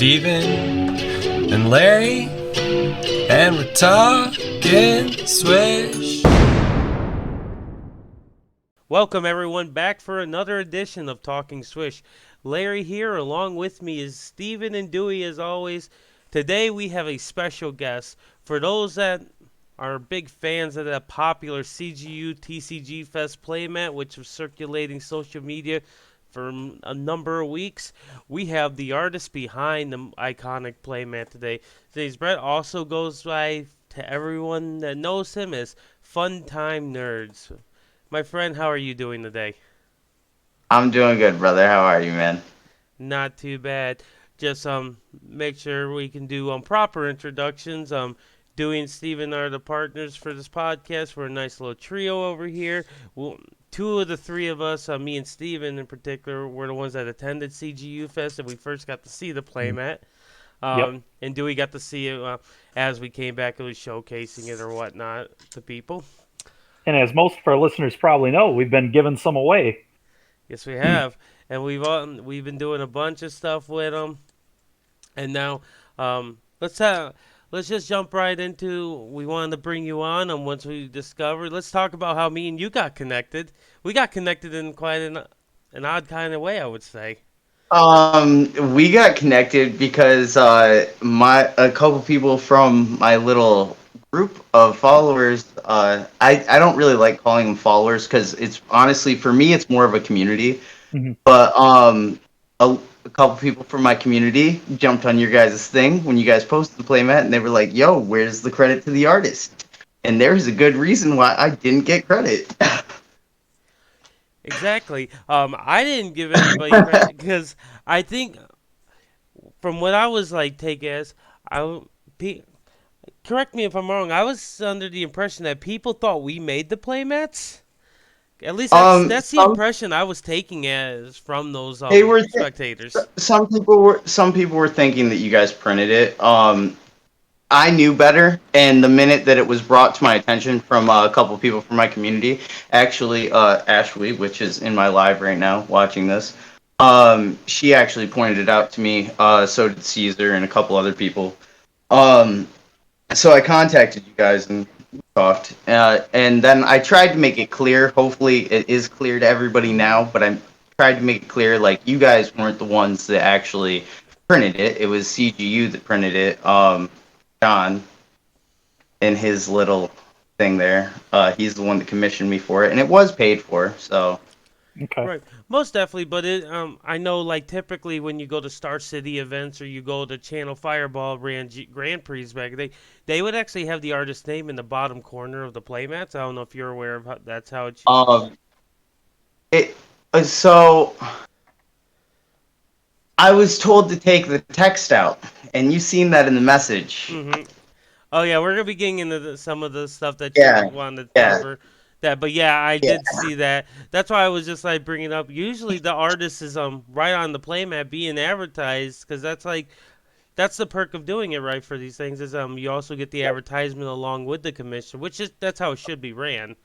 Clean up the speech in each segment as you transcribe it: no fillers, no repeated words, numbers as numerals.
Steven and Larry, and we're talking Swish. Welcome everyone back for another edition of Talking Swish. Larry here, along with me is Steven and Dewey as always. Today we have a special guest. For those that are big fans of that popular CGU TCG Fest playmat, which was circulating social media for a number of weeks, we have the artist behind the iconic playmat today. Today's Brett also goes by to everyone that knows him as FunTimeNerds. My friend, how are you doing today? I'm doing good, brother. How are you, man? Not too bad. Just make sure we can do proper introductions. Dewey and Steven are the partners for this podcast. We're a nice little trio over here. Two of the three of us, me and Steven in particular, were the ones that attended CGU Fest, and we first got to see the playmat. And Dewey got to see it as we came back. It was showcasing it or whatnot to people. And as most of our listeners probably know, we've been giving some away. Yes, we have, and we've been doing a bunch of stuff with them. And now, let's just jump right into. We wanted to bring you on, and once we discovered, let's talk about how me and you got connected. We got connected in quite an odd kind of way, I would say. We got connected because a couple people from my little group of followers. I don't really like calling them followers because it's honestly for me it's more of a community. Mm-hmm. But a couple people from my community jumped on your guys' thing when you guys posted the playmat, and they were like, "Yo, where's the credit to the artist?" And there's a good reason why I didn't get credit. Exactly. I didn't give anybody credit because I think, from what I was like, take as correct me if I'm wrong. I was under the impression that people thought we made the playmats. At least that's the impression I was taking as from those spectators. Some people were thinking that you guys printed it. I knew better, and the minute that it was brought to my attention from a couple people from my community, actually Ashley, which is in my live right now watching this, she actually pointed it out to me. So did Caesar and a couple other people. So I contacted you guys and talked, and then I tried to make it clear. Hopefully, it is clear to everybody now. But I tried to make it clear, like you guys weren't the ones that actually printed it. It was CGU that printed it. John, in his little thing there, he's the one that commissioned me for it, and it was paid for. So. Okay. Right, most definitely, but I know like typically when you go to Star City events or you go to Channel Fireball Grand Prix back, they would actually have the artist's name in the bottom corner of the playmats. I don't know if you're aware of that's how it's. So I was told to take the text out, and you've seen that in the message. Mm-hmm. Oh yeah, we're gonna be getting into some of the stuff that you wanted to cover. That, but yeah, I did see that. That's why I was just like bringing up. Usually, the artist is right on the playmat being advertised because that's the perk of doing it right for these things is you also get the advertisement along with the commission, that's how it should be ran.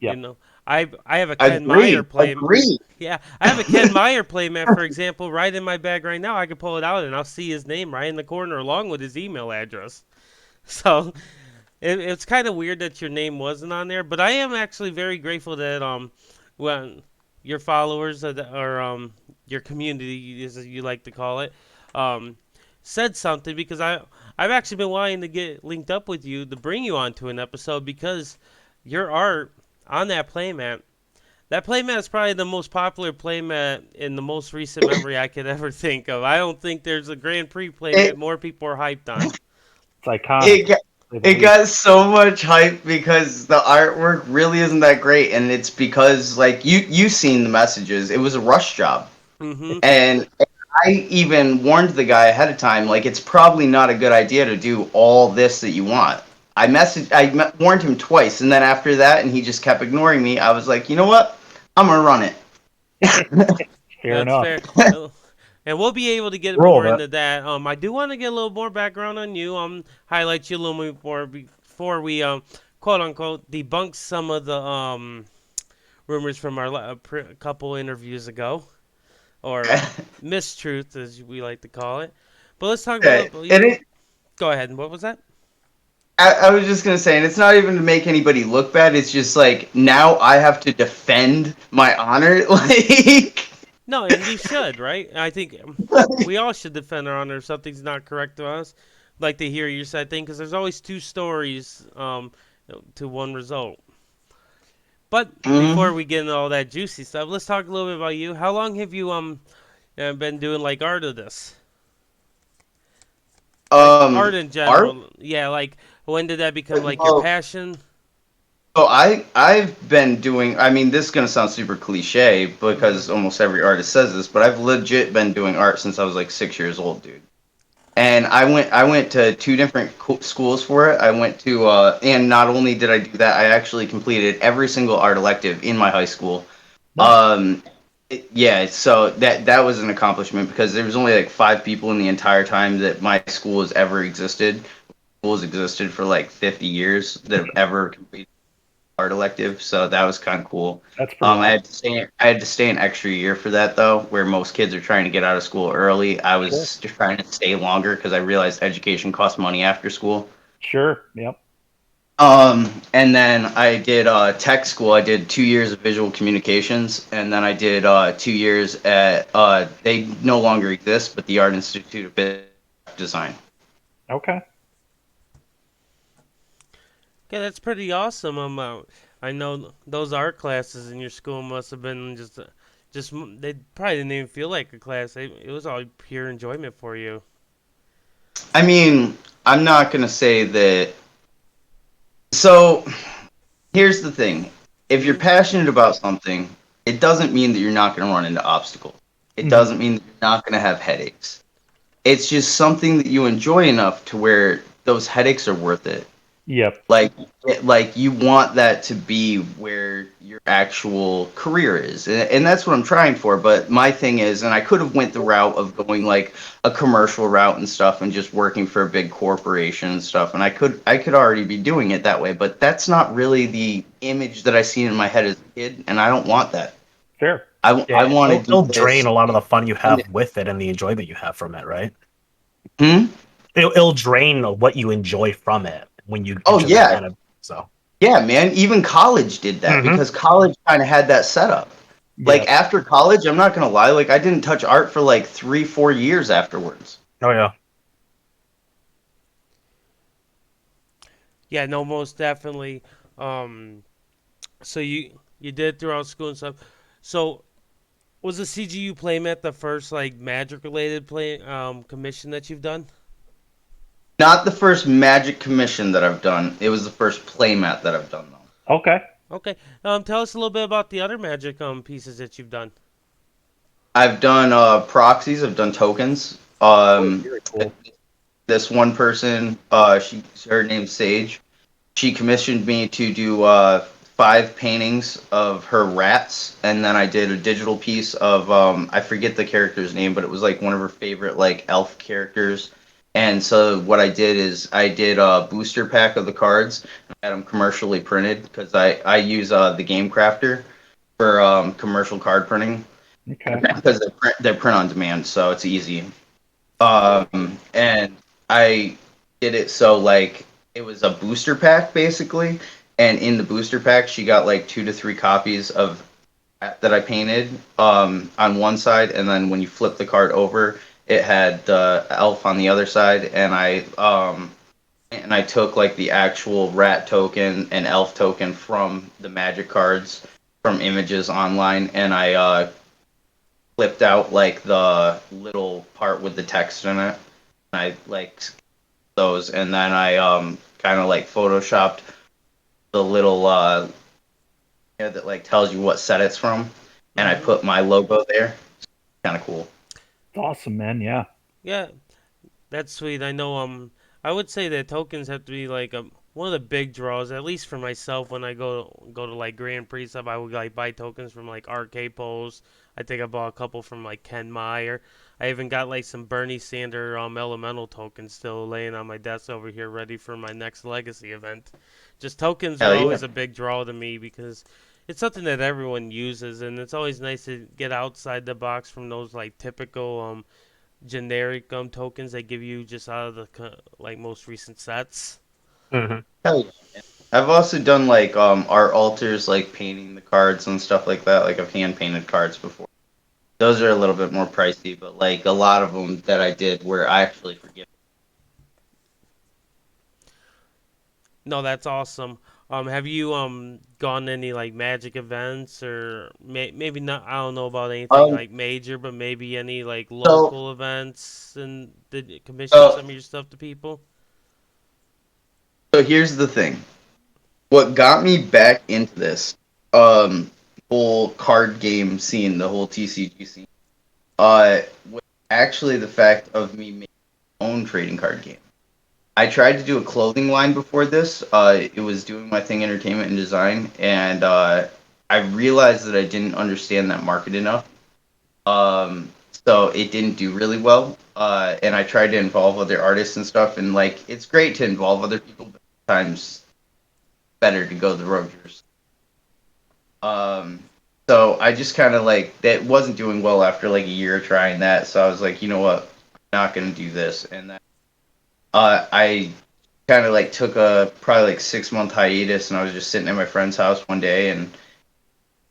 Yeah. You know, I have a Ken Meyer playmat. Yeah, I have a Ken Meyer playmat, for example, right in my bag right now. I can pull it out and I'll see his name right in the corner along with his email address. So. It's kind of weird that your name wasn't on there, but I am actually very grateful that when your followers or your community, as you like to call it, said something because I've actually been wanting to get linked up with you to bring you onto an episode because your art on that playmat. That playmat is probably the most popular playmat in the most recent memory I could ever think of. I don't think there's a Grand Prix playmat more people are hyped on. It's iconic. It got so much hype because the artwork really isn't that great, and it's because like you seen the messages. It was a rush job, and I even warned the guy ahead of time, like it's probably not a good idea to do all this that you want. I warned him twice, and then after that, and he just kept ignoring me. I was like, you know what? I'm gonna run it. Fair enough. Fair. And we'll be able to get more into that. I do want to get a little more background on you. Highlight you a little more before we quote unquote debunk some of the rumors from our couple interviews ago, or mistruth as we like to call it. But let's talk Okay. about. And it, Go ahead. What was that? I was just gonna say, and it's not even to make anybody look bad. It's just like now I have to defend my honor. Like, No, and you should, right? I think we all should defend our honor if something's not correct to us. Like to hear your side thing, because there's always two stories to one result. But before mhm. we get into all that juicy stuff, let's talk a little bit about you. How long have you been doing like art of this? Like art in Art. general. Yeah, like when did that become like your Well, passion? so I've been doing. I mean, this is gonna sound super cliche Hmm. because almost every artist says this, but I've legit been doing art since I was like 6 years old, dude. And I went to two different schools for it. I went to and not only did I do that, I actually completed every single art elective in my high school. Nice. Um, yeah, so that was an accomplishment because there was only like 5 people in the entire time that my school has ever existed. Schools existed for like 50 years that have ever completed art elective, so that was kind of cool. That's pretty awesome. I had to stay an extra year for that though, where most kids are trying to get out of school early. I Sure. was just trying to stay longer because I realized education costs money after school. Sure. Yep. And then I did tech school. I did 2 years of visual communications, and then I did 2 years at they no longer exist, but the Art Institute of Business Design. Okay. Yeah, that's pretty awesome. I know those art classes in your school must have been they probably didn't even feel like a class. It was all pure enjoyment for you. I mean, I'm not gonna say that. So here's the thing. If you're Hmm. passionate about something, it doesn't mean that you're not going to run into obstacles. It Hmm. doesn't mean that you're not going to have headaches. It's just something that you enjoy enough to where those headaches are worth it. Yep. Like, like you want that to be where your actual career is, and that's what I'm trying for. But my thing is, and I could have went the route of going like a commercial route and stuff, and just working for a big corporation and stuff, and I could already be doing it that way. But that's not really the image that I see in my head as a kid, and I don't want that. Fair. I Yeah, want to it'll do drain this. a lot of the fun you And, have with it and the enjoyment you have from it, right? hmm? It'll drain what you enjoy from it when you Oh enter that yeah, kind of so. yeah, man. Even college did that Hmm. because college kind of had that setup. Like Yep. after college, I'm not gonna lie, like I didn't touch art for like 3, 4 years afterwards. Oh yeah. Yeah, no, most definitely. Um, so you did throughout school and stuff. So was the CGU Playmat the first like magic related play commission that you've done? Not the first magic commission that I've done. It was the first playmat that I've done though. Okay. Okay. Tell us a little bit about the other magic pieces that you've done. I've done proxies. I've done tokens. Oh, very cool. This one person, her name's Sage. She commissioned me to do 5 paintings of her rats, and then I did a digital piece of I forget the character's name, but it was like one of her favorite like elf characters. And so what I did is I did a booster pack of the cards. I had them commercially printed because I use the Game Crafter for commercial card printing Okay. because they print on demand, so it's easy. And I did it so like it was a booster pack basically, and in the booster pack she got like 2 to 3 copies of that I painted on one side, and then when you flip the card over, it had the elf on the other side, and I took like the actual rat token and elf token from the magic cards from images online, and I flipped out like the little part with the text in it. I like those, and then I kind of like photoshopped the little that like tells you what set it's from, and I Hmm. put my logo there. Kind of cool. It's awesome, man. Yeah. Yeah, that's sweet. I know. I would say that tokens have to be like one of the big draws, at least for myself. When I go to like Grand Prix stuff, I would like buy tokens from like arcade poles. I think I bought a couple from like Ken Meyer. I even got like some Bernie Sander elemental tokens still laying on my desk over here, ready for my next Legacy event. Just tokens are Hell yeah. always a big draw to me because it's something that everyone uses, and it's always nice to get outside the box from those like typical generic tokens they give you just out of the like most recent sets. Mm-hmm. Hell yeah. I've also done like art alters, like painting the cards and stuff like that. Like I've hand painted cards before. Those are a little bit more pricey, but like a lot of them that I did were actually forgiven. No, that's awesome. Have you gone to any like Magic events or maybe not? I don't know about anything Um, like major, but maybe any like so local events and did commission so some of your stuff to people. so here's the thing. What got me back into this um whole card game scene, the whole TCG scene, was actually the fact of me making my own trading card game. I tried to do a clothing line before this. It was doing my thing, entertainment and design, and I realized that I didn't understand that market enough. Um, so it didn't do really well. And I tried to involve other artists and stuff, and like it's great to involve other people, but sometimes better to go the road yourself. Um, so I just kind of like that wasn't doing well after like a year of trying that. So I was like, you know what, I'm not gonna do this, and then I kind of like took a probably like 6 month hiatus, and I was just sitting at my friend's house one day and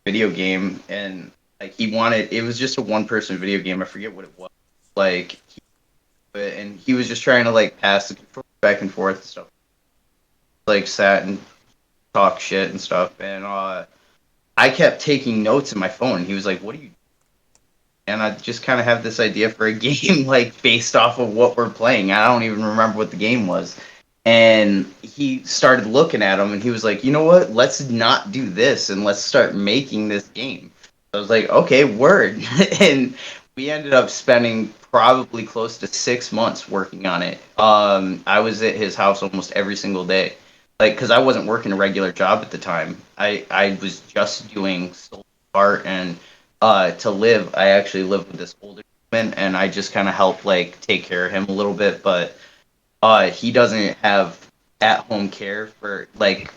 video game, and like he wanted it was just a one person video game. I forget what it was. Like, and he was just trying to like pass the controller back and forth and stuff. Like sat and talk shit and stuff, and I kept taking notes in my phone. He was like, "What are you?" And I just kind of have this idea for a game like based off of what we're playing. I don't even remember what the game was. And he started looking at them and he was like, you know what? Let's not do this and let's start making this game. I was like, okay, word. And we ended up spending probably close to 6 months working on it. I was at his house almost every single day. Like, because I wasn't working a regular job at the time. I was just doing art and to live. I actually live with this older man, and I just kind of help like take care of him a little bit. But he doesn't have at home care for like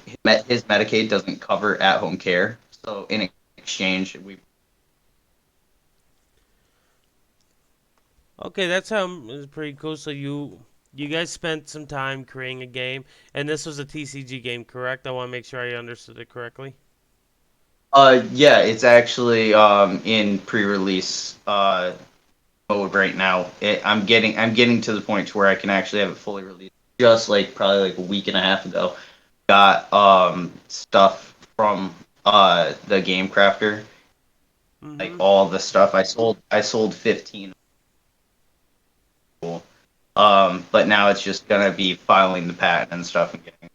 his Medicaid doesn't cover at home care. So in exchange, we Okay, that sounds pretty cool. So you guys spent some time creating a game, and this was a TCG game, correct? I want to make sure I understood it correctly. yeah, it's actually in pre-release mode right now. I'm getting to the point to where I can actually have it fully released. Just like probably like a week and a half ago, got stuff from the game crafter, like Mm-hmm. all the stuff I sold 15. But now it's just gonna be filing the patent and stuff and getting.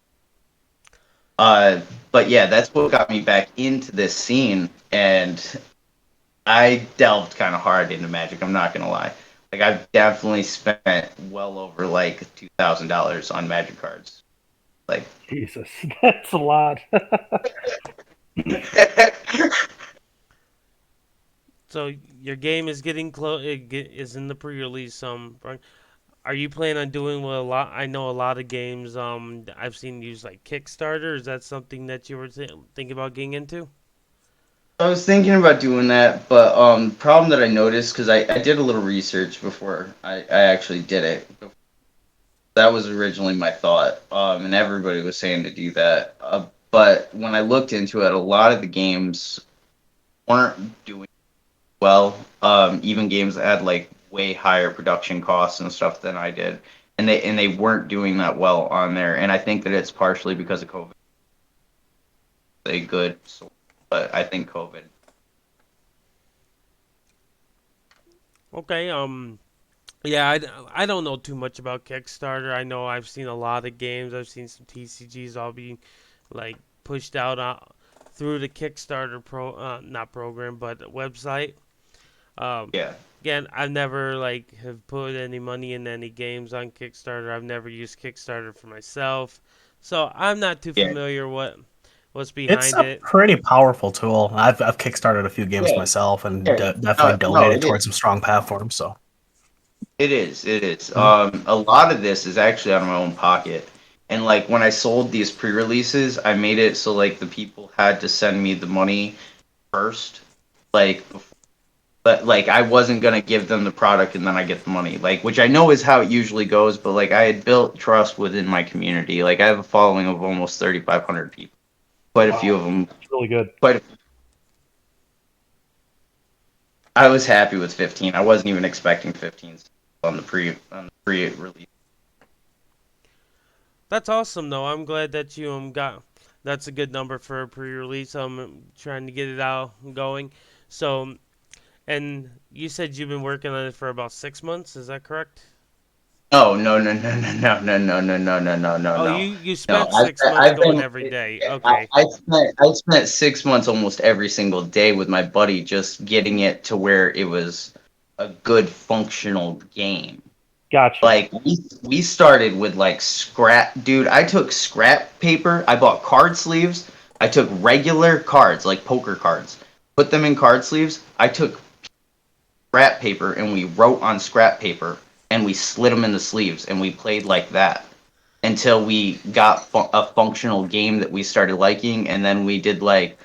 Uh, but yeah, that's what got me back into this scene, and I delved kind of hard into Magic. I'm not gonna lie. Like I've definitely spent well over like $2,000 on Magic cards. Like, Jesus, that's a lot. So your game is getting close. Is in the pre-release. Are you planning on doing what a lot? I know a lot of games. I've seen use like Kickstarter. Is that something that you were thinking about getting into? I was thinking about doing that, but problem that I noticed because I did a little research before I actually did it. That was originally my thought, and everybody was saying to do that. But when I looked into it, a lot of the games weren't doing well. Even games that had like way higher production costs and stuff than I did, and they weren't doing that well on there. And I think that it's partially because of COVID. A good source, but I think COVID. Okay. Yeah, I don't know too much about Kickstarter. I know I've seen a lot of games. I've seen some TCGs all being like pushed out through the Kickstarter not program, but website. Um, Yeah, Again, I've never like have put any money in any games on Kickstarter. I've never used Kickstarter for myself, so I'm not too yeah, familiar what's It's behind a it. pretty powerful tool. I've kickstarted a few games yeah, myself and yeah. definitely No, donated it is. towards some strong platforms. So It is. It is. Mhm. A lot of this is actually out of my own pocket. And like when I sold these pre-releases, I made it so like the people had to send me the money first, like before. but like I wasn't gonna give them the product and then I get the money, like, which I know is how it usually goes. But like I had built trust within my community. Like I have a following of almost 3,500 people. Quite a few of them. It's really good. I was happy with 15. I wasn't even expecting 15 on the pre-release. That's awesome, though. I'm glad that you got. That's a good number for a pre-release. I'm trying to get it out and going. So, and you said you've been working on it for about 6 months. Is that correct? Oh no. Oh, you spent No, 6 months I've going been. every day. Okay. I spent 6 months almost every single day with my buddy, just getting it to where it was a good functional game. Gotcha. Like we started with like scrap, dude. I took scrap paper. I bought card sleeves. I took regular cards, like poker cards, put them in card sleeves. I took scrap paper and we wrote on scrap paper and we slid them in the sleeves and we played like that until we got a functional game that we started liking. And then we did like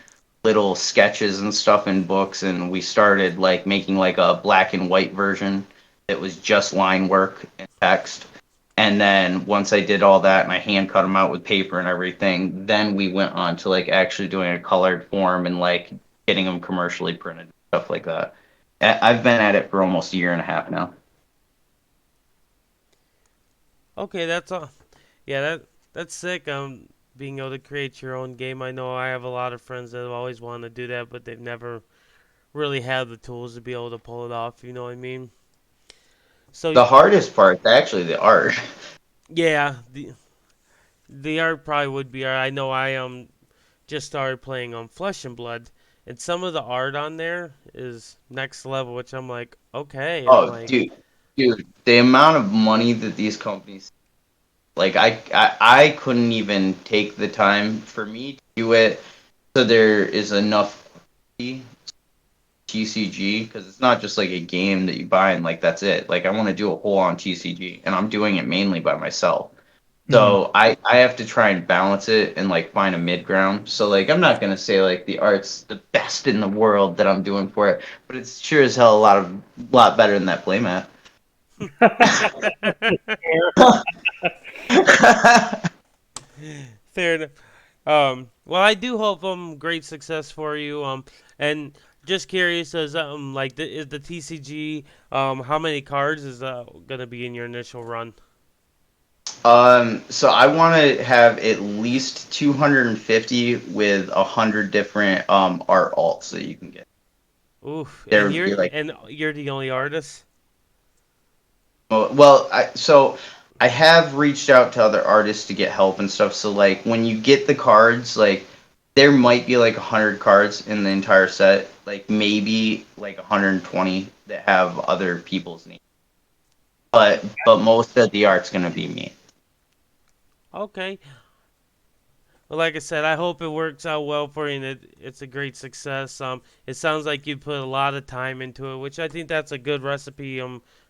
little sketches and stuff in books, and we started like making like a black and white version that was just line work and text. And then once I did all that and I hand cut them out with paper and everything, then we went on to like actually doing a colored form and like getting them commercially printed, stuff like that. I've been at it for almost a year and a half now. Okay, that's all. Yeah, that's sick. Being able to create your own game. I know I have a lot of friends that have always wanted to do that, but they've never really had the tools to be able to pull it off. You know what I mean? So The hardest part is actually the art. yeah, the art probably would be. I know I just started playing on Flesh and Blood, and some of the art on there is next level, which I'm like, okay. I'm Oh, like, dude, the amount of money that these companies, like, I couldn't even take the time for me to do it, so there is enough TCG, because it's not just like a game that you buy and like that's it. Like I want to do a whole on TCG, and I'm doing it mainly by myself. So I have to try and balance it and like find a mid ground. So like I'm not gonna say like the art's the best in the world that I'm doing for it, but it's sure as hell a lot better than that playmat. fair enough. Well, I do hope great success for you. And just curious, as like is the TCG how many cards is gonna be in your initial run? So I want to have at least 250 with 100 different art alts that you can get. Oof, There would be like, and you're the only artist. well, I have reached out to other artists to get help and stuff. So like when you get the cards, like there might be like 100 cards in the entire set, like maybe like 120 that have other people's names. But most of the art's gonna be me. Okay. Well, like I said, I hope it works out well for you, and it's a great success. It sounds like you put a lot of time into it, which I think that's a good recipe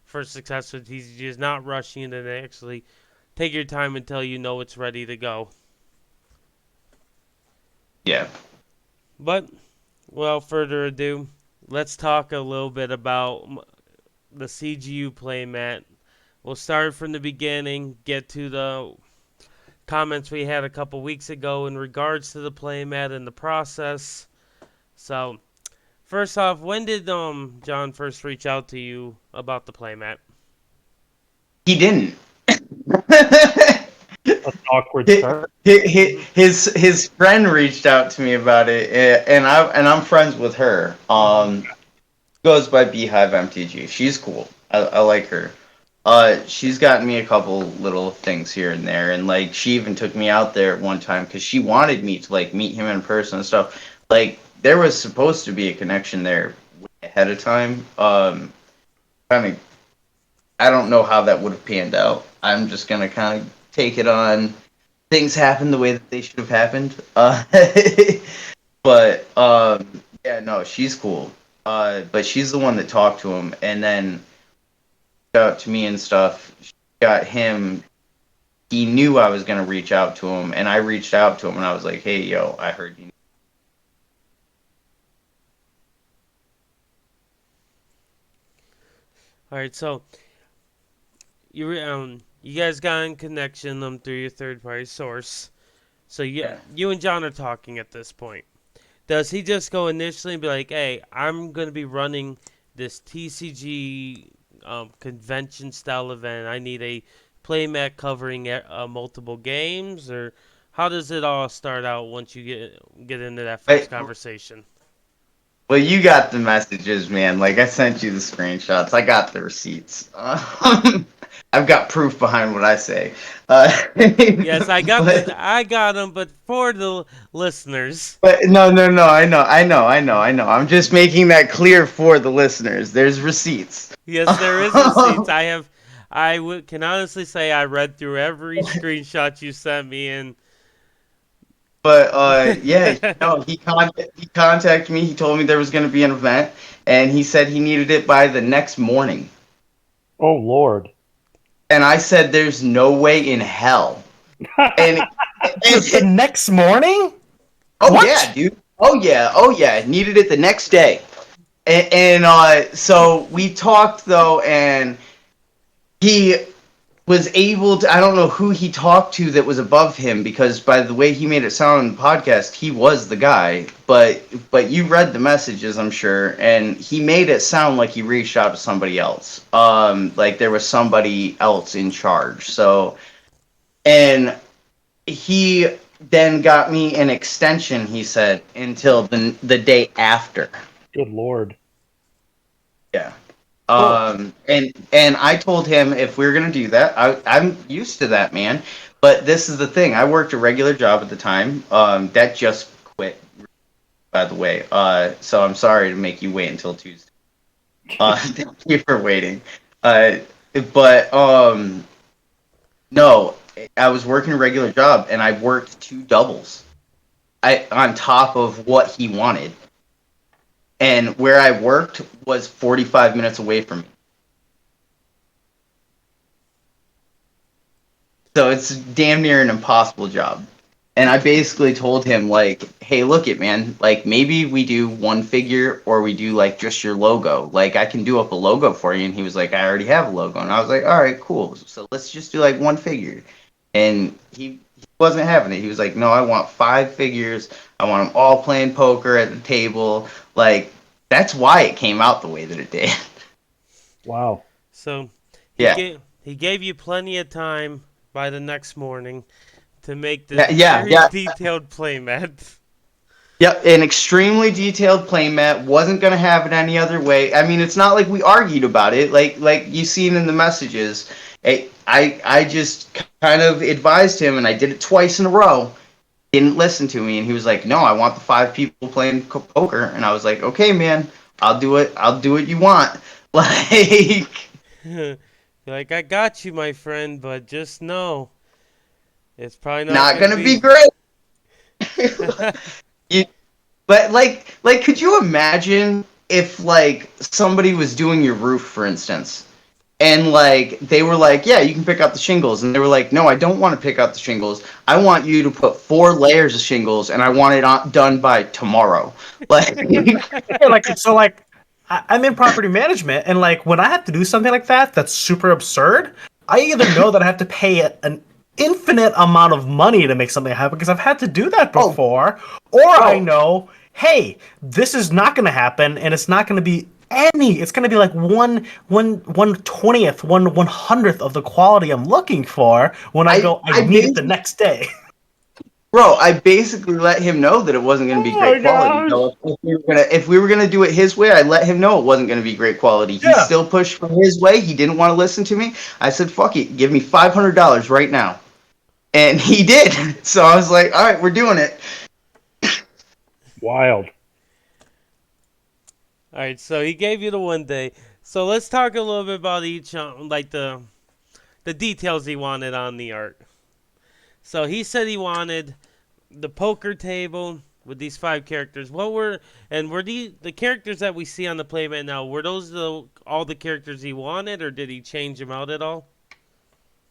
for success with TCG, is not rushing it and actually take your time until you know it's ready to go. Yeah. But, without further ado, let's talk a little bit about the CGU playmat. We'll start from the beginning, get to the comments we had a couple weeks ago in regards to the playmat and the process. So, first off, when did John first reach out to you about the playmat? He didn't. That's an awkward start. His friend reached out to me about it, and I'm friends with her. Goes by Beehive MTG. She's cool. I like her. She's gotten me a couple little things here and there, and like she even took me out there at one time because she wanted me to like meet him in person and stuff. Like there was supposed to be a connection there ahead of time. Kind of, I don't know how that would have panned out. I'm just gonna kind of take it on. Things happen the way that they should have happened. But yeah, no, she's cool. But she's the one that talked to him, and then out to me and stuff. She got him. He knew I was gonna reach out to him, and I reached out to him, and I was like, "Hey, yo, I heard you." All right, so you guys got in connection them through your third party source. So you and John are talking at this point. Does he just go initially and be like, "Hey, I'm gonna be running this TCG convention style event. I need a playmat covering multiple games," or how does it all start out once you get into that first conversation? Well, you got the messages, man. Like, I sent you the screenshots. I got the receipts. I've got proof behind what I say. Yes, I got but, I got them, but for the listeners. But no. I know. I'm just making that clear for the listeners. There's receipts. Yes, there is receipts. Can honestly say I read through every screenshot you sent me, and But yeah, no, he contacted me. He told me there was going to be an event, and he said he needed it by the next morning. Oh Lord! And I said, "There's no way in hell." And the next morning? oh What? yeah, dude. Oh yeah. Needed it the next day. So we talked though, and he was able to. I don't know who he talked to that was above him, because by the way he made it sound in the podcast, he was the guy. But you read the messages, I'm sure, and he made it sound like he reached out to somebody else. Like there was somebody else in charge. So, and he then got me an extension, he said, until the day after. Good Lord. Yeah. And I told him if we were gonna do that, I'm used to that, man. But this is the thing. I worked a regular job at the time. That just quit, by the way. So I'm sorry to make you wait until Tuesday. Thank you for waiting. But no, I was working a regular job, and I worked 2 doubles. On top of what he wanted. And where I worked was 45 minutes away from me. So it's damn near an impossible job. And I basically told him, like, hey, look it, man. Like, maybe we do 1 figure, or we do, like, just your logo. Like, I can do up a logo for you. And he was like, I already have a logo. And I was like, all right, cool. So let's just do, like, 1 figure. And he wasn't having it. He was like, no, I want 5 figures. I want them all playing poker at the table. Like, that's why it came out the way that it did. Wow. So Yeah. he gave you plenty of time by the next morning to make this very detailed playmat. Yep, an extremely detailed playmat. Wasn't gonna have it any other way. I mean, it's not like we argued about it. Like you seen in the messages. I just kind of advised him, and I did it twice in a row. Didn't listen to me, and he was like, "No, I want the 5 people playing poker." And I was like, "Okay, man, I'll do it. I'll do what you want." Like, like, I got you, my friend, but just know it's probably not gonna be great. But like, could you imagine if like somebody was doing your roof, for instance? And, like, they were like, yeah, you can pick out the shingles. And they were like, no, I don't want to pick out the shingles. I want you to put 4 layers of shingles, and I want it done by tomorrow. Like, I'm in property management, and, like, when I have to do something like that, that's super absurd, I either know that I have to pay an infinite amount of money to make something happen, because I've had to do that before, I know, hey, this is not going to happen, and it's not going to be it's going to be like 1/20th, 1/100th of the quality I'm looking for when I need it the next day. Bro, I basically let him know that it wasn't going to be great quality. So if we were gonna do it his way, I let him know it wasn't going to be great quality. He still pushed for his way. He didn't want to listen to me. I said, fuck it, give me $500 right now. And he did. So I was like, all right, we're doing it. Wild. All right, so he gave you the 1 day. So let's talk a little bit about each, like the details he wanted on the art. So he said he wanted the poker table with these 5 characters. Were the characters that we see on the playmat now? Were those all the characters he wanted, or did he change them out at all?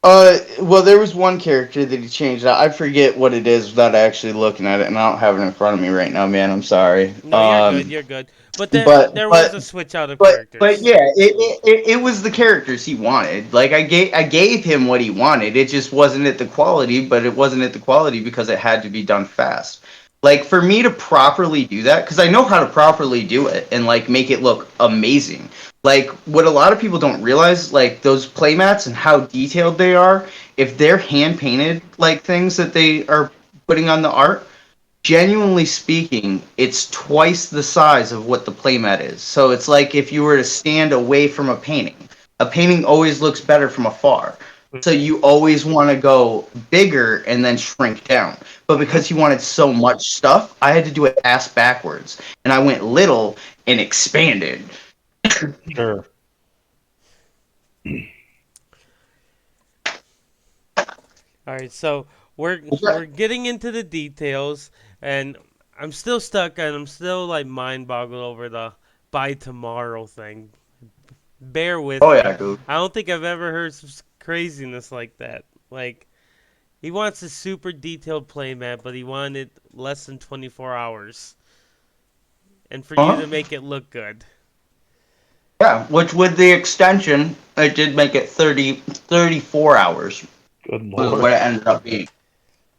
Well, there was one character that he changed out. I forget what it is without actually looking at it, and I don't have it in front of me right now, man. I'm sorry. No, you're good. You're good. But there was But a switch out of but characters. yeah, it was the characters he wanted. Like I gave him what he wanted. It just wasn't at the quality, but it wasn't at the quality because it had to be done fast. Like for me to properly do that, because I know how to properly do it and like make it look amazing. Like what a lot of people don't realize, like those playmats and how detailed they are. If they're hand painted, like things that they are putting on the art, genuinely speaking, it's twice the size of what the playmat is. So it's like if you were to stand away from a painting. A painting always looks better from afar. So you always want to go bigger and then shrink down. But because he wanted so much stuff, I had to do it ass backwards. And I went little and expanded. Sure. All right, so we're getting into the details, and I'm still stuck, and I'm still like mind boggled over the by tomorrow thing. Bear with Oh me. yeah, dude. I don't think I've ever heard some craziness like that. Like he wants a super detailed playmat, but he wanted less than 24 hours, and for you to make it look good. Yeah, which with the extension, it did make it 34 hours. Good Was lord. what it ended up being.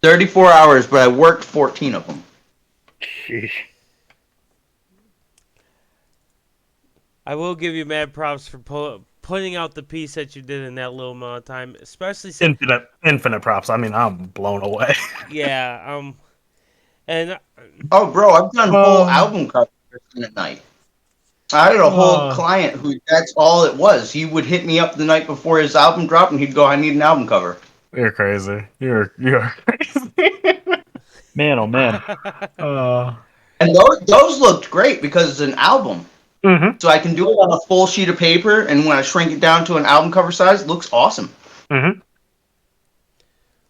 34 hours, but I worked 14 of them. Sheesh. I will give you mad props for putting out the piece that you did in that little amount of time, especially since Infinite props. I mean, I'm blown away. yeah, and Oh, bro, I've done whole album covers in a night. I had a whole client who that's all it was. He would hit me up the night before his album dropped, and he'd go, "I need an album cover." You're crazy. You're crazy. Man, oh man. And those looked great because it's an album. Mm-hmm. So I can do it on a full sheet of paper, and when I shrink it down to an album cover size, it looks awesome. Mm-hmm.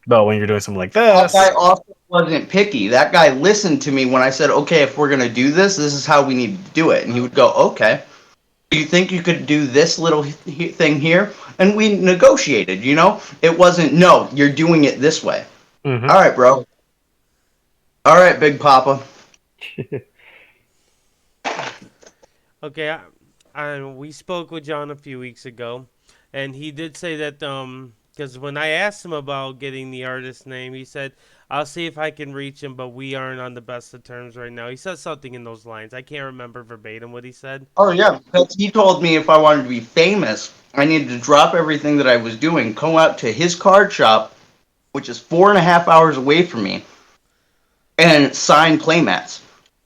But when you're doing something like That this, guy also wasn't picky. That guy listened to me when I said, "Okay, if we're gonna do this, this is how we need to do it." And he would go, "Okay, do you think you could do this little thing here?" And we negotiated. It wasn't, "No, you're doing it this way." mm-hmm. All right, bro. All right, Big Papa. okay, we spoke with John a few weeks ago, and he did say that because when I asked him about getting the artist name, he said, "I'll see if I can reach him, but we aren't on the best of terms right now." He said something in those lines. I can't remember verbatim what he said. Oh yeah, because he told me if I wanted to be famous, I needed to drop everything that I was doing, go out to his card shop, which is 4.5 hours away from me, and sign playmats.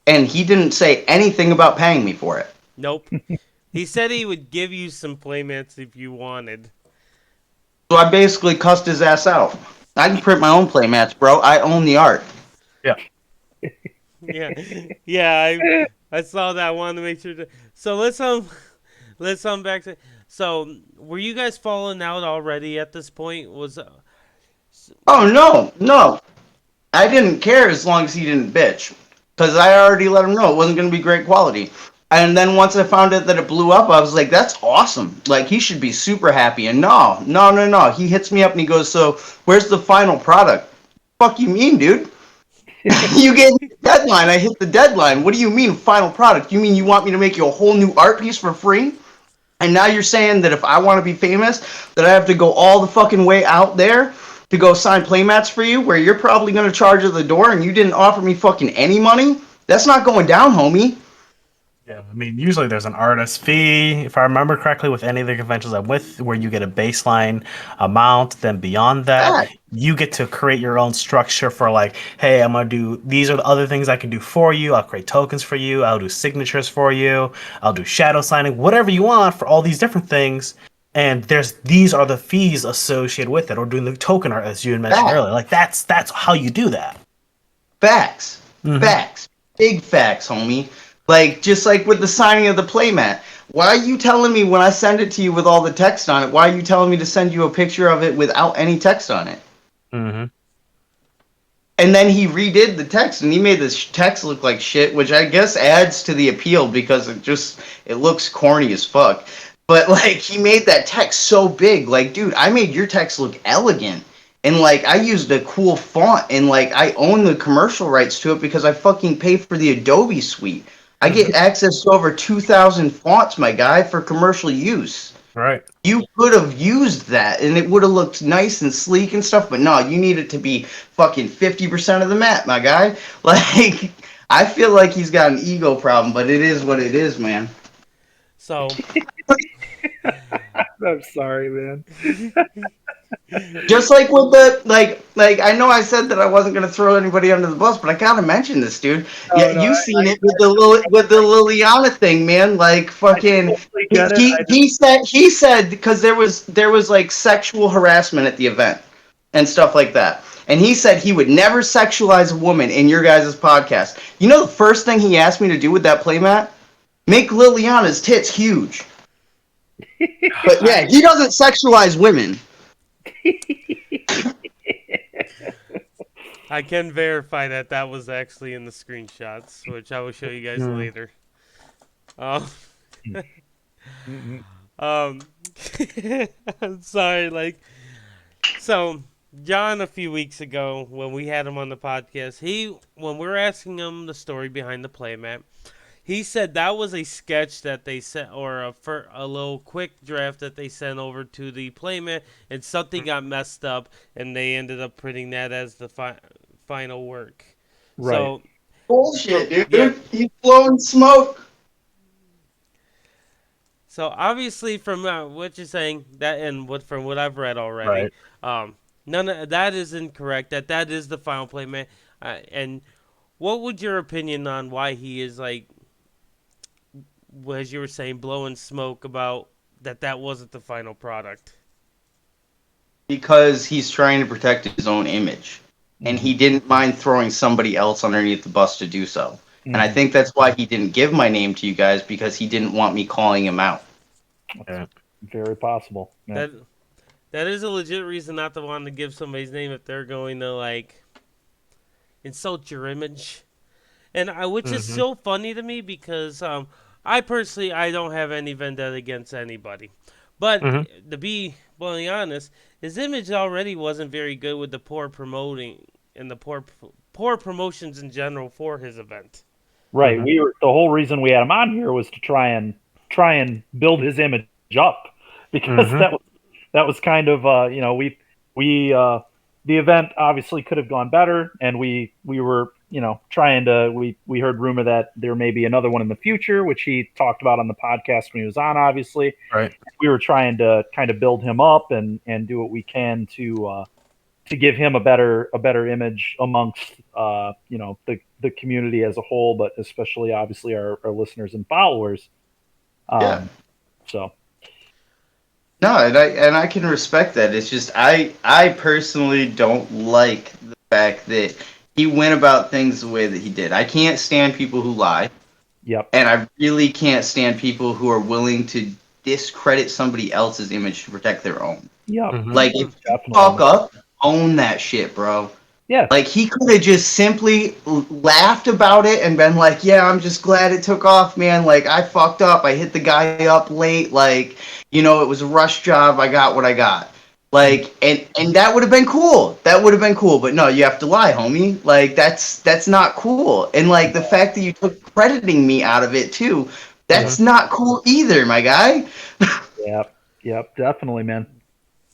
And he didn't say anything about paying me for it. Nope. He said he would give you some playmats if you wanted. So I basically cussed his ass out. I can print my own playmats, bro. I own the art. Yeah. Yeah. I saw that. I wanted to make sure. So let's back to. So were you guys falling out already at this point? Oh no. I didn't care as long as he didn't bitch, because I already let him know it wasn't going to be great quality. And then once I found out that it blew up, I was like, "That's awesome! Like he should be super happy." And no. He hits me up and he goes, "So where's the final product?" Fuck you mean, dude? You gave me the deadline. I hit the deadline. What do you mean final product? You mean you want me to make you a whole new art piece for free? And now you're saying that if I want to be famous, that I have to go all the fucking way out there to go sign playmats for you, where you're probably going to charge at the door, and you didn't offer me fucking any money? That's not going down, homie. Yeah, I mean, usually there's an artist fee, if I remember correctly, with any of the conventions I'm with, where you get a baseline amount. Then beyond that, you get to create your own structure for like, hey, I'm gonna do these are the other things I can do for you. I'll create tokens for you. I'll do signatures for you. I'll do shadow signing, whatever you want for all these different things. And these are the fees associated with it, or doing the token art, as you had mentioned earlier. Like that's how you do that. Facts. Big facts, homie. Like, just like with the signing of the playmat. Why are you telling me when I send it to you with all the text on it, why are you telling me to send you a picture of it without any text on it? Mm-hmm. And then he redid the text, and he made this text look like shit, which I guess adds to the appeal because it looks corny as fuck. But like he made that text so big. Like, dude, I made your text look elegant. And like I used a cool font and like I own the commercial rights to it because I fucking pay for the Adobe suite. I get access to over 2,000 fonts, my guy, for commercial use. Right. You could have used that and it would have looked nice and sleek and stuff, but no, you need it to be fucking 50% of the map, my guy. Like, I feel like he's got an ego problem, but it is what it is, man. So I'm sorry, man. Just like with the like I know I said that I wasn't gonna throw anybody under the bus, but I gotta mention this, dude. You've seen it with the Liliana thing, man. Like fucking he said because there was like sexual harassment at the event and stuff like that. And he said he would never sexualize a woman in your guys' podcast. You know the first thing he asked me to do with that playmat? Make Liliana's tits huge. But yeah, he doesn't sexualize women. I can verify that was actually in the screenshots, which I will show you guys later. I'm sorry, like, so John a few weeks ago when we had him on the podcast, when we were asking him the story behind the playmat, he said that was a sketch that they sent, or a little quick draft that they sent over to the playmat, and something got messed up, and they ended up printing that as the final work. Right. So, Bullshit, dude. Yeah. He's blowing smoke. So obviously, from what you're saying, from what I've read already, none of that is incorrect. That is the final playmat. And what would your opinion on why he is like, as you were saying, blowing smoke about that wasn't the final product? Because he's trying to protect his own image. And he didn't mind throwing somebody else underneath the bus to do so. And I think that's why he didn't give my name to you guys, because he didn't want me calling him out. Yeah. Very possible. Yeah. That is a legit reason not to want to give somebody's name if they're going to like insult your image. And which is so funny to me because I personally I don't have any vendetta against anybody. But to be bluntly honest, his image already wasn't very good with the poor promoting and the poor promotions in general for his event. Right. The whole reason we had him on here was to try and build his image up, because that was kind of the event obviously could have gone better, and we were trying to we heard rumor that there may be another one in the future, which he talked about on the podcast when he was on. Obviously, right. We were trying to kind of build him up and do what we can to give him a better image amongst the community as a whole, but especially obviously our listeners and followers. So. No, and I can respect that. It's just I personally don't like the fact that he went about things the way that he did. I can't stand people who lie. Yep. And I really can't stand people who are willing to discredit somebody else's image to protect their own. Yep. Like, if you fuck up, own that shit, bro. Yeah. Like, he could have just simply laughed about it and been like, yeah, I'm just glad it took off, man. Like, I fucked up. I hit the guy up late. Like, it was a rush job. I got what I got. Like, and that would have been cool. That would have been cool. But no, you have to lie, homie. Like, that's not cool. And, like, the fact that you took crediting me out of it, too, that's not cool either, my guy. Yep, definitely, man.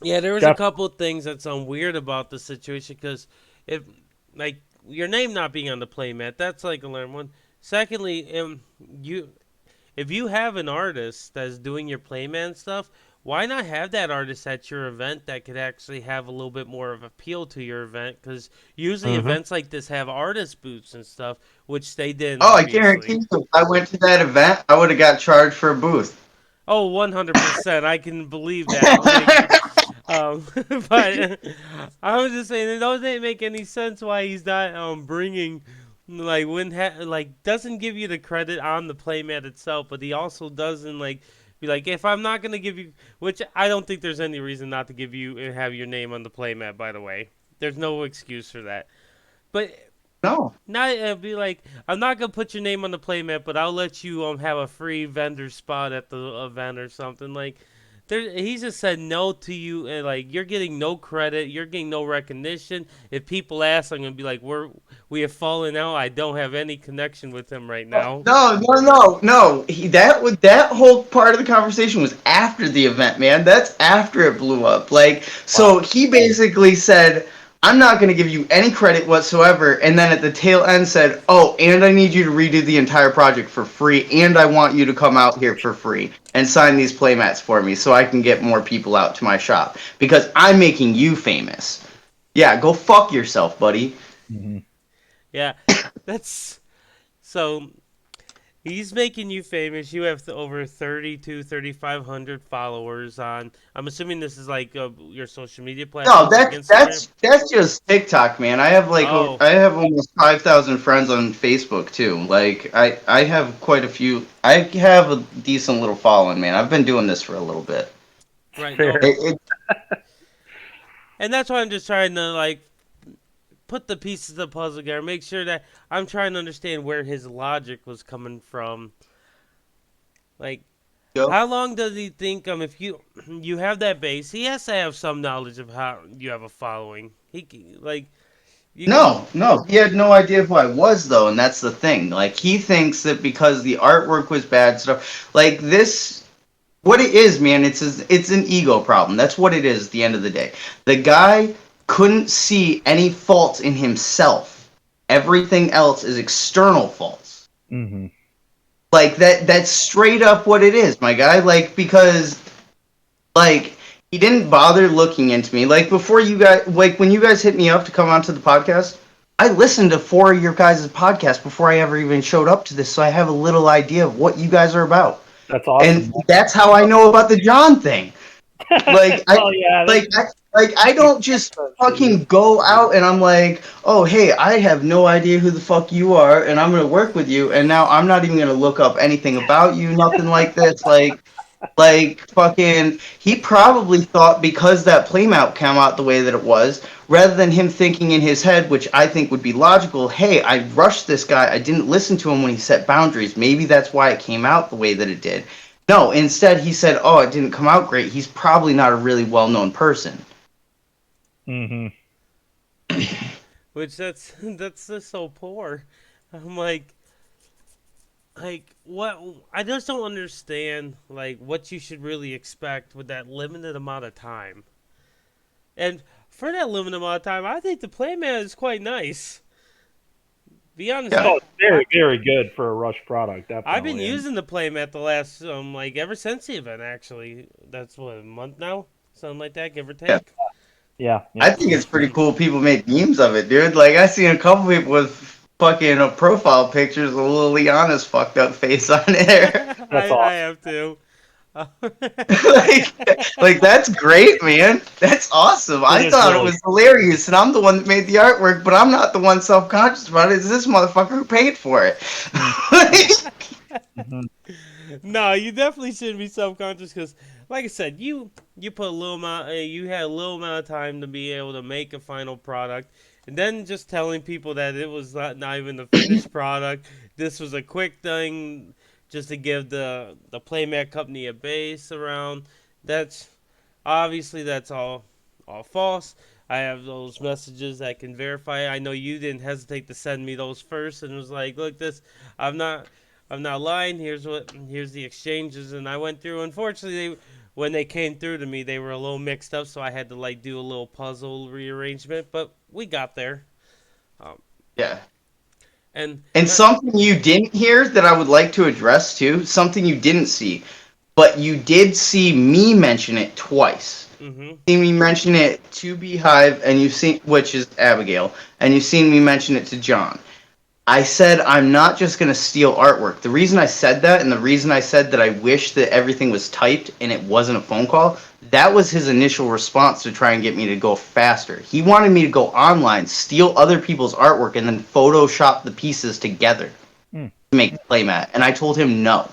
Yeah, there was a couple of things that sound weird about the situation, because if, like, your name not being on the playmat, that's like a learned one. Secondly, if you have an artist that's doing your playmat stuff, why not have that artist at your event that could actually have a little bit more of appeal to your event? Because usually events like this have artist booths and stuff, which they didn't. Oh, I guarantee you, if I went to that event, I would have got charged for a booth. Oh, 100%. I can believe that. But I was just saying, it doesn't make any sense why he's not bringing, like, doesn't give you the credit on the playmat itself, but he also doesn't, like, be like, if I'm not going to give you, which I don't think there's any reason not to give you and have your name on the playmat, by the way. There's no excuse for that. But No. Not be like, I'm not gonna put your name on the playmat, but I'll let you have a free vendor spot at the event or something. Like, he just said no to you, and like you're getting no credit, you're getting no recognition. If people ask, I'm gonna be like, we have fallen out. I don't have any connection with him right now. No. That whole part of the conversation was after the event, man. That's after it blew up. Like, so he basically said, I'm not going to give you any credit whatsoever. And then at the tail end said, oh, and I need you to redo the entire project for free. And I want you to come out here for free and sign these playmats for me so I can get more people out to my shop because I'm making you famous. Yeah, go fuck yourself, buddy. Mm-hmm. Yeah, that's so. He's making you famous. You have over 3,500 followers on. I'm assuming this is like your social media platform. No, that's just TikTok, man. I have I have almost 5,000 friends on Facebook too. Like I have quite a few. I have a decent little following, man. I've been doing this for a little bit. Right. No. And that's why I'm just trying to like put the pieces of the puzzle together, make sure that I'm trying to understand where his logic was coming from. Like, how long does he think if you have that base, he has to have some knowledge of how you have a following. No, he had no idea who I was though, and that's the thing. Like he thinks that because the artwork was bad stuff, like this. What it is, man, it's an ego problem. That's what it is at the end of the day. The guy couldn't see any faults in himself. Everything else is external faults. Mm-hmm. Like that's straight up what it is, my guy. Like because like he didn't bother looking into me. Like before you guys when you guys hit me up to come onto the podcast, I listened to 4 of your guys' podcasts before I ever even showed up to this, so I have a little idea of what you guys are about. That's awesome. And that's how I know about the John thing. Like I don't just fucking go out and I'm like, oh hey, I have no idea who the fuck you are, and I'm gonna work with you, and now I'm not even gonna look up anything about you, nothing like this. Like fucking, he probably thought because that playmat came out the way that it was, rather than him thinking in his head, which I think would be logical, hey, I rushed this guy, I didn't listen to him when he set boundaries, maybe that's why it came out the way that it did. No, instead he said, oh, it didn't come out great, he's probably not a really well-known person. Mm-hmm. Which that's just so poor. I'm like what, I just don't understand like what you should really expect with that limited amount of time. And for that limited amount of time, I think the playmat is quite nice. Be honest. Yeah. It's very, very good for a rush product. Definitely. I've been using the playmat the last ever since the event. Actually, that's what, a month now, something like that, give or take. Yeah. I think it's pretty cool. People make memes of it, dude. Like I seen a couple people with fucking profile pictures of little Liana's fucked up face on there. I have to. like that's great, man. That's awesome. I thought it was hilarious, and I'm the one that made the artwork, but I'm not the one self-conscious about it. It's this motherfucker who paid for it. No, you definitely shouldn't be self-conscious because, like I said, you put a little amount, you had a little amount of time to be able to make a final product, and then just telling people that it was not even the finished product. This was a quick thing, just to give the playmat company a base around. That's obviously that's all false. I have those messages that can verify it. I know you didn't hesitate to send me those first, and was like, look, I'm not lying. Here's the exchanges, and I went through. Unfortunately, when they came through to me, they were a little mixed up, so I had to do a little puzzle rearrangement. But we got there. Yeah. And something you didn't hear that I would like to address too, something you didn't see, but you did see me mention it twice. Mm-hmm. See me mention it to Beehive, and you've seen, which is Abigail, and you've seen me mention it to John. I said I'm not just going to steal artwork. The reason I said that, and the reason I said that I wish that everything was typed and it wasn't a phone call, that was his initial response to try and get me to go faster. He wanted me to go online, steal other people's artwork, and then Photoshop the pieces together to make the playmat. And I told him no.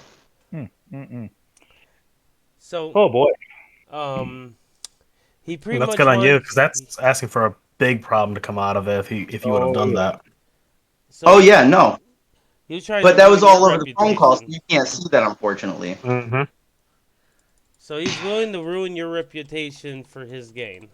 So, oh boy. He pretty that's much good on you, because that's asking for a big problem to come out of it if you would have done that. So Oh yeah, no. he was trying to But that was ruin your all over the phone call, so reputation. you can't see that, unfortunately. Mm-hmm. So he's willing to ruin your reputation for his gain.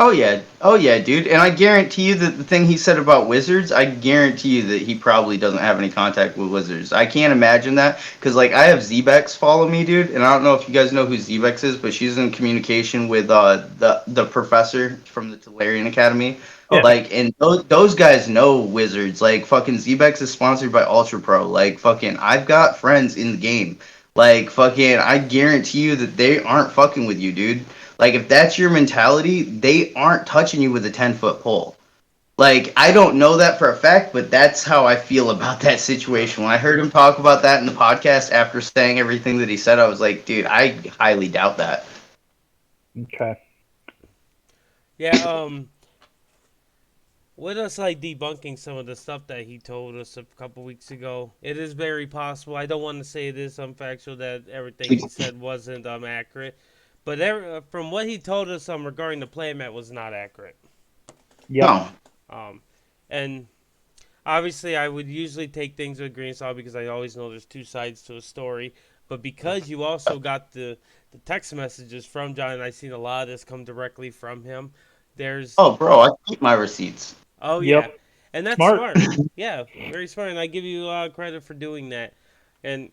Oh yeah, dude. And I guarantee you that the thing he said about Wizards, I guarantee you that he probably doesn't have any contact with Wizards. I can't imagine that because like I have Zebex follow me, dude, and I don't know if you guys know who Zebex is, but she's in communication with the professor from the Tolarian Academy. Yeah. Like, and those guys know Wizards. Like, fucking Zebex is sponsored by Ultra Pro. Like, fucking, I've got friends in the game. Like, fucking, I guarantee you that they aren't fucking with you, dude. Like, if that's your mentality, they aren't touching you with a 10-foot pole. Like, I don't know that for a fact, but that's how I feel about that situation. When I heard him talk about that in the podcast after saying everything that he said, I was like, dude, I highly doubt that. Okay. Yeah, with us like debunking some of the stuff that he told us a couple weeks ago, it is very possible. I don't want to say it is unfactual that everything he said wasn't accurate, but from what he told us regarding the playmat was not accurate. Yep. No. And obviously I would usually take things with a grain of salt because I always know there's two sides to a story. But because you also got the text messages from John, and I've seen a lot of this come directly from him, there's... Oh, bro, I keep my receipts. Oh, Yep. yeah. And that's Smart. Yeah, very smart. And I give you a lot of credit for doing that. And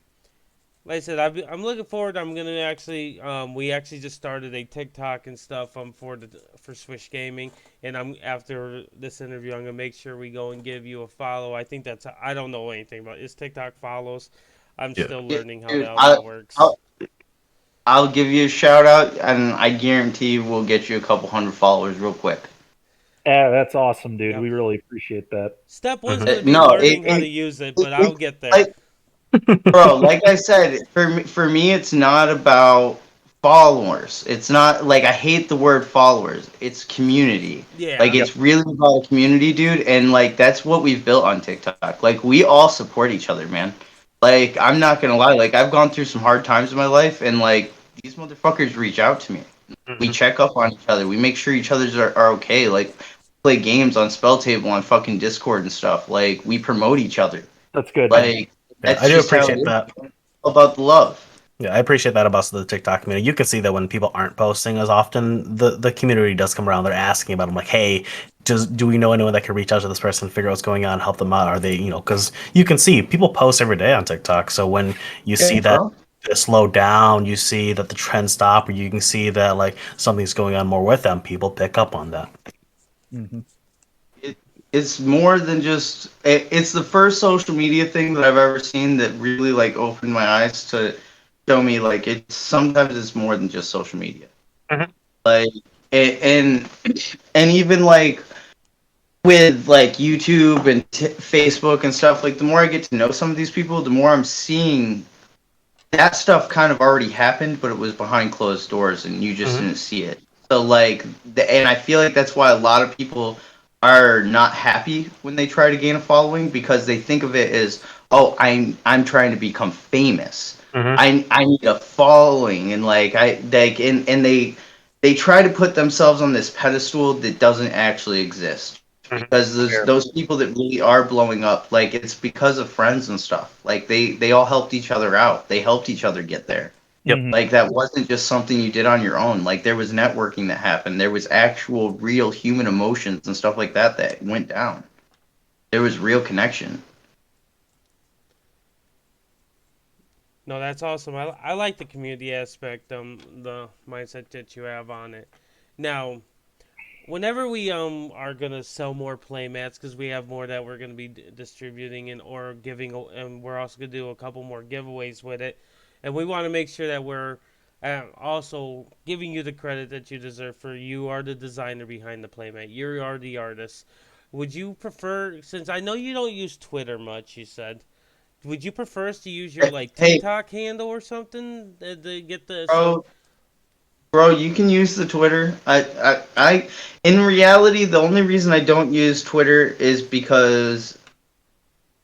like I said, I'm looking forward. I'm going to actually, we actually just started a TikTok and stuff for Swish Gaming. And after this interview, I'm going to make sure we go and give you a follow. I think I don't know anything about it. It's TikTok follows. I'm still learning how Dude, that works. I'll give you a shout out, and I guarantee we'll get you a couple hundred followers real quick. Yeah, that's awesome, dude. Yep. We really appreciate that. Step one's going to be learning how to use it, but I'll get there. Bro, like I said, for me, it's not about followers. It's not like I hate the word followers. It's community. Yeah. Like it's really about a community, dude, and like that's what we've built on TikTok. Like we all support each other, man. Like I'm not gonna lie, like I've gone through some hard times in my life, and like these motherfuckers reach out to me. We check up on each other. We make sure each other's are okay. Like play games on Spell Table on fucking Discord and stuff. Like we promote each other. That's good. Like that's I do just how appreciate it is. that. About the love. Yeah, I appreciate that about the TikTok community. You can see that when people aren't posting as often, the community does come around. They're asking about them, like, hey, do we know anyone that can reach out to this person, figure out what's going on, help them out? Are they, because you can see people post every day on TikTok. So when you see that slow down, you see that the trend stop, or you can see that like something's going on more with them, people pick up on that. Mm-hmm. It's more than just. It's the first social media thing that I've ever seen that really like opened my eyes to show me like sometimes it's more than just social media. Mhm. Like and even like with like YouTube and Facebook and stuff, like the more I get to know some of these people, the more I'm seeing that stuff kind of already happened, but it was behind closed doors and you just didn't see it. So like and I feel like that's why a lot of people are not happy when they try to gain a following, because they think of it as, oh, I'm trying to become famous. I need a following, and like and they try to put themselves on this pedestal that doesn't actually exist, because those people that really are blowing up, like it's because of friends and stuff. Like they all helped each other out. They helped each other get there. Yep. Like that wasn't just something you did on your own. Like there was networking that happened. There was actual real human emotions and stuff like that went down. There was real connection. No, that's awesome. I like the community aspect, the mindset that you have on it. Now, whenever we are gonna sell more playmats, because we have more that we're gonna be distributing or giving, and we're also gonna do a couple more giveaways with it, and we want to make sure that we're also giving you the credit that you deserve. For you are the designer behind the playmat. You are the artist. Would you prefer, since I know you don't use Twitter much, you said, would you prefer us to use your like TikTok handle or something to get the? Bro, you can use the Twitter. I in reality, the only reason I don't use Twitter is because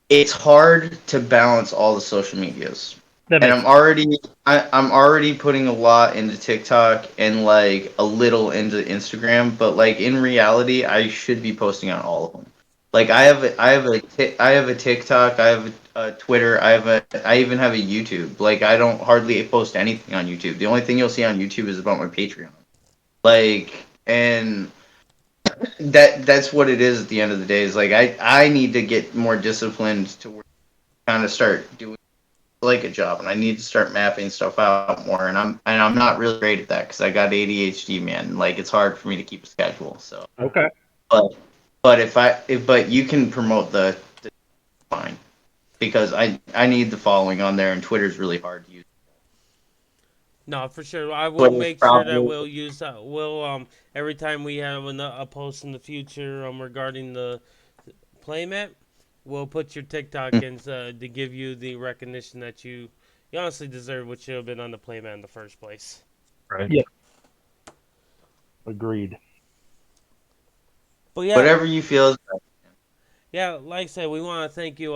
it's hard to balance all the social medias. And I'm already putting a lot into TikTok and like a little into Instagram, but like in reality, I should be posting on all of them. Like I have a TikTok, I have a Twitter, I even have a YouTube. Like I don't hardly post anything on YouTube. The only thing you'll see on YouTube is about my Patreon. Like and that's what it is at the end of the day. Is like I need to get more disciplined to kind of start doing like a job, and I need to start mapping stuff out more. And I'm not really great at that because I got ADHD, man. Like it's hard for me to keep a schedule. So Okay. but but you can promote the fine because I need the following on there, and Twitter's really hard to use. No, for sure. I will Twitter's make sure that probably we'll use that. We'll every time we have a post in the future regarding the playmat, we'll put your TikTok in to give you the recognition that you honestly deserve, which should have been on the playmat in the first place. Right. Yeah. Agreed. But yeah, whatever you feel. yeah. Like I said, we want to thank you.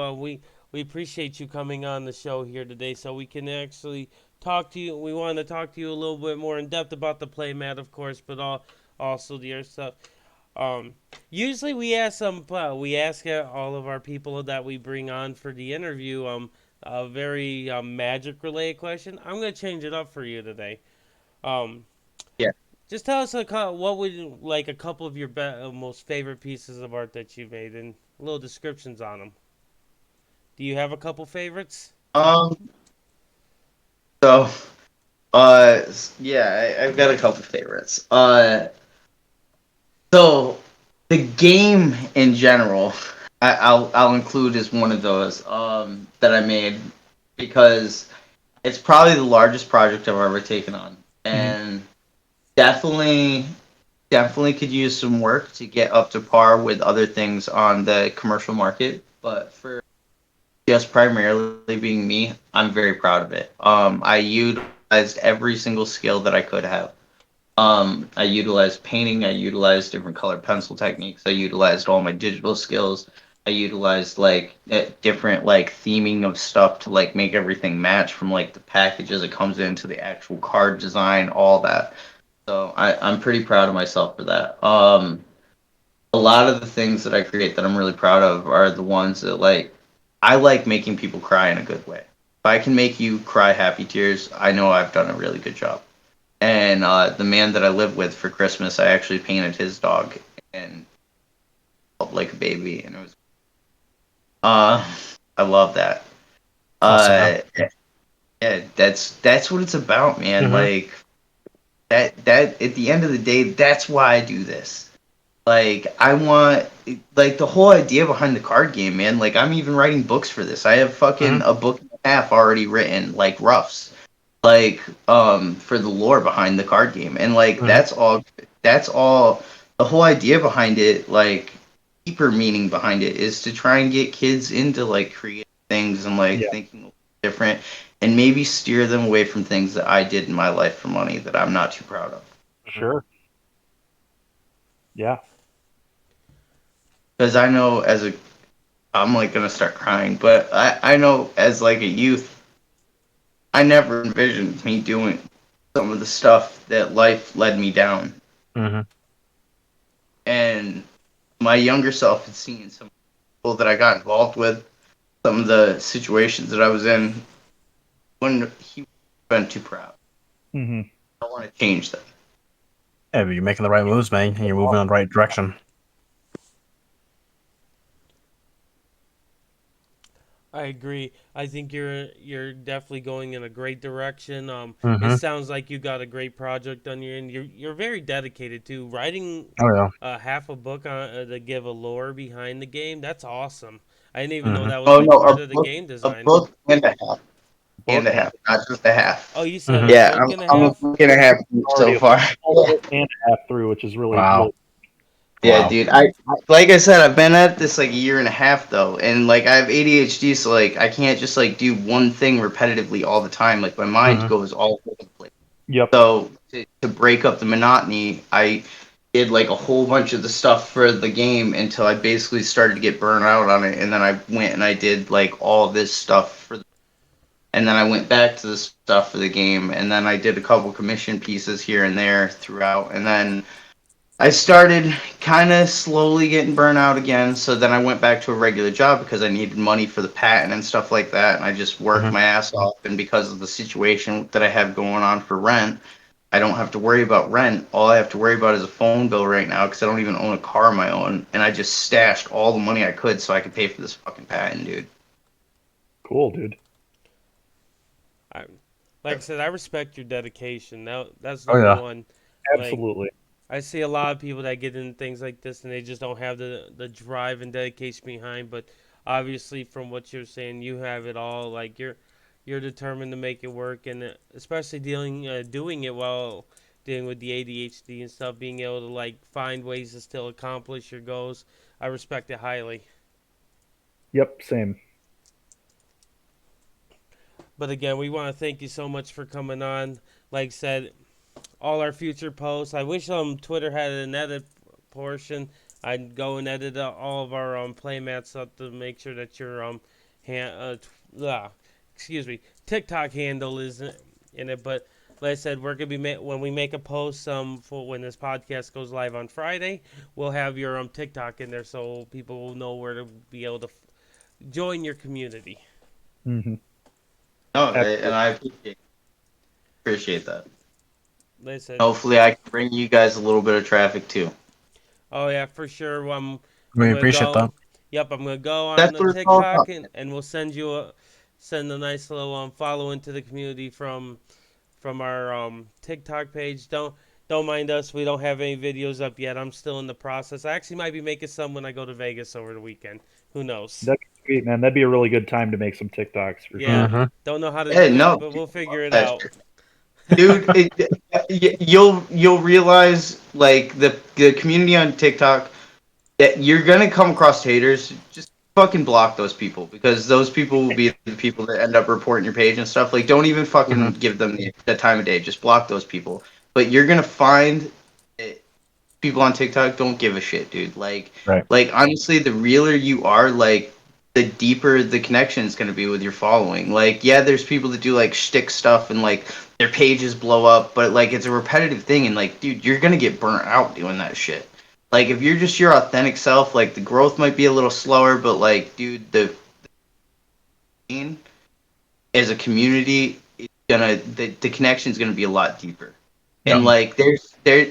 We appreciate you coming on the show here today, so we can actually talk to you. We want to talk to you a little bit more in depth about the playmat, of course, but also the other stuff. Usually we ask all of our people that we bring on for the interview a very magic related question. I'm gonna change it up for you today. Um, Yeah. just tell us what would like a couple of your most favorite pieces of art that you made and little descriptions on them. Do you have a couple favorites? Um. So. Yeah, I've got a couple favorites. So the game in general, I'll include as one of those that I made because it's probably the largest project I've ever taken on, and definitely definitely could use some work to get up to par with other things on the commercial market. But for just primarily being me, I'm very proud of it. I utilized every single skill that I could have. I utilized painting. I utilized different colored pencil techniques. I utilized all my digital skills. I utilized like different like theming of stuff to like make everything match from like the packages it comes in to the actual card design, all that. So I'm pretty proud of myself for that. A lot of the things that I create that I'm really proud of are the ones that like I like making people cry in a good way. If I can make you cry happy tears, I know I've done a really good job. And the man that I live with for Christmas, I actually painted his dog and felt like a baby, and it was I love that. Awesome. Yeah, that's what it's about, man. Like that at the end of the day, that's why I do this. Like I want like the whole idea behind the card game, man. Like I'm even writing books for this. I have fucking a book and a half already written, like roughs, like for the lore behind the card game. And like that's all the whole idea behind it, like deeper meaning behind it is to try and get kids into like creative things and like Yeah. thinking different and maybe steer them away from things that I did in my life for money that I'm not too proud of. Sure. Yeah. Because I know I'm like gonna start crying, but I know as like a youth, I never envisioned me doing some of the stuff that life led me down. And my younger self had seen some people that I got involved with, some of the situations that I was in, when he would have been too proud. hmm I want to change that. Yeah, but you're making the right moves, man, and you're moving in the right direction. I agree. I think you're definitely going in a great direction. It Mm-hmm. sounds like you got a great project on your end. You're very dedicated to writing Oh yeah. half a book to give a lore behind the game. That's awesome. I didn't even know Mm-hmm. that was Oh like no, part of the game a design. book and a half, Book not just a half. Oh, you said Mm-hmm. a Yeah, book and a I'm a half? book and a half already so far. a and a half through, which is really, Wow. really Yeah, Wow. dude. Like I said, I've been at this like a year and a half though, and like I have ADHD, so like I can't just like do one thing repetitively all the time. Like my mind Mm-hmm. goes all over the place. Yep. So to break up the monotony, I did like a whole bunch of the stuff for the game until I basically started to get burnt out on it, and then I went and I did like all this stuff and then I went back to the stuff for the game, and then I did a couple commission pieces here and there throughout, and then I started kind of slowly getting burnt out again, so then I went back to a regular job because I needed money for the patent and stuff like that, and I just worked my ass off. And because of the situation that I have going on for rent, I don't have to worry about rent. All I have to worry about is a phone bill right now because I don't even own a car of my own, and I just stashed all the money I could so I could pay for this fucking patent, dude. Cool, dude. Like I said, I respect your dedication. That's number one. Absolutely. Like, I see a lot of people that get into things like this and they just don't have the drive and dedication behind. But obviously, from what you're saying, you have it all. Like you're determined to make it work, and especially doing it while dealing with the ADHD and stuff, being able to like find ways to still accomplish your goals. I respect it highly. Yep, same. But again, we want to thank you so much for coming on. Like I said, all our future posts. I wish Twitter had an edit portion. I'd go and edit all of our playmats up to make sure that your excuse me, TikTok handle is in it. But like I said, we're gonna be when we make a post for when this podcast goes live on Friday, we'll have your TikTok in there so people will know where to be able to join your community. Mm-hmm. No, and I appreciate that. Listen. Hopefully, I can bring you guys a little bit of traffic too. Oh yeah, for sure. We appreciate that. Yep, I'm gonna go on That's the what it's all TikTok about. and we'll send a nice little follow into the community from our TikTok page. Don't mind us. We don't have any videos up yet. I'm still in the process. I actually might be making some when I go to Vegas over the weekend. Who knows? That'd be sweet, man. That'd be a really good time to make some TikToks for Yeah. sure. Don't know how to Hey, do no, it, but we'll figure it out. dude. You'll realize like the community on TikTok that you're gonna come across haters. Just fucking block those people because those people will be the people that end up reporting your page and stuff. Like, don't even fucking give them the time of day. Just block those people. But you're gonna find people on TikTok don't give a shit, dude. Like, like honestly, the realer you are, like, the deeper the connection is going to be with your following. Like, yeah, there's people that do like shtick stuff and like their pages blow up, but like it's a repetitive thing, and like, dude, you're gonna get burnt out doing that shit. Like, if you're just your authentic self, like the growth might be a little slower, but like, dude, the as a community, it's gonna the connection is gonna be a lot deeper. And like there